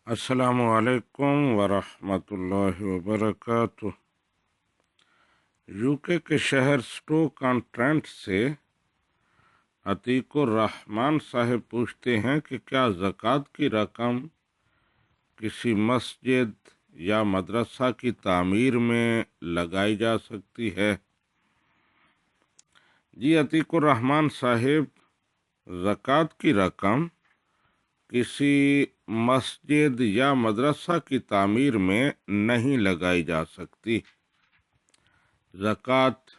السلام علیکم ورحمۃ اللہ وبرکاتہ۔ یوکے کے شہر سٹوک آن ٹرینٹ سے عتیق الرحمان صاحب پوچھتے ہیں کہ کیا زکوٰۃ کی رقم کسی مسجد یا مدرسہ کی تعمیر میں لگائی جا سکتی ہے؟ جی عتیق الرحمان صاحب، زکوٰۃ کی رقم کسی مسجد یا مدرسہ کی تعمیر میں نہیں لگائی جا سکتی۔ زکوٰۃ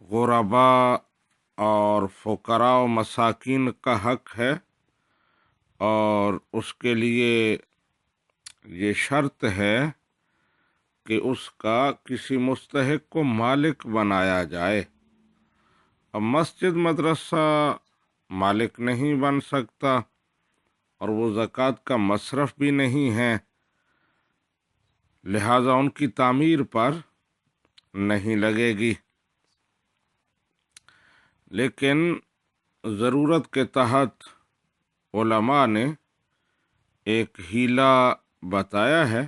غرباء اور فقراء و مساکین کا حق ہے، اور اس کے لیے یہ شرط ہے کہ اس کا کسی مستحق کو مالک بنایا جائے۔ اب مسجد مدرسہ مالک نہیں بن سکتا، اور وہ زکوٰۃ کا مصرف بھی نہیں ہے، لہٰذا ان کی تعمیر پر نہیں لگے گی۔ لیکن ضرورت کے تحت علماء نے ایک ہیلا بتایا ہے،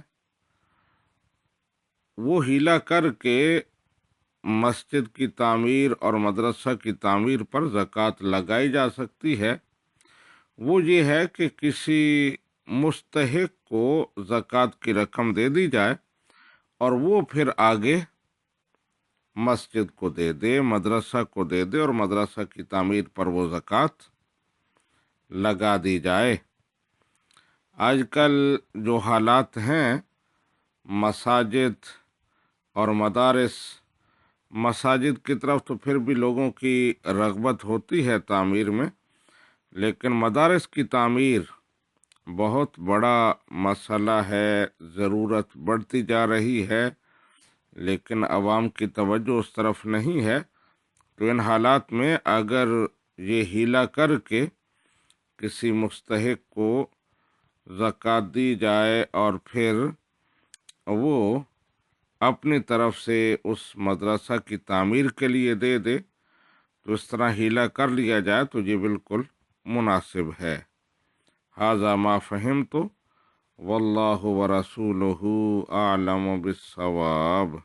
وہ ہیلا کر کے مسجد کی تعمیر اور مدرسہ کی تعمیر پر زکوٰۃ لگائی جا سکتی ہے۔ وہ یہ ہے کہ کسی مستحق کو زکوٰۃ کی رقم دے دی جائے، اور وہ پھر آگے مسجد کو دے دے، مدرسہ کو دے دے، اور مدرسہ کی تعمیر پر وہ زکوٰۃ لگا دی جائے۔ آج کل جو حالات ہیں، مساجد اور مدارس، مساجد کی طرف تو پھر بھی لوگوں کی رغبت ہوتی ہے تعمیر میں، لیکن مدارس کی تعمیر بہت بڑا مسئلہ ہے، ضرورت بڑھتی جا رہی ہے، لیکن عوام کی توجہ اس طرف نہیں ہے۔ تو ان حالات میں اگر یہ ہیلا کر کے کسی مستحق کو زکوٰۃ دی جائے اور پھر وہ اپنی طرف سے اس مدرسہ کی تعمیر کے لیے دے دے، تو اس طرح ہیلا کر لیا جائے تو یہ بالکل مناسب ہے۔ ھذا ما فہمت واللہ ورسولہ اعلم بالصواب۔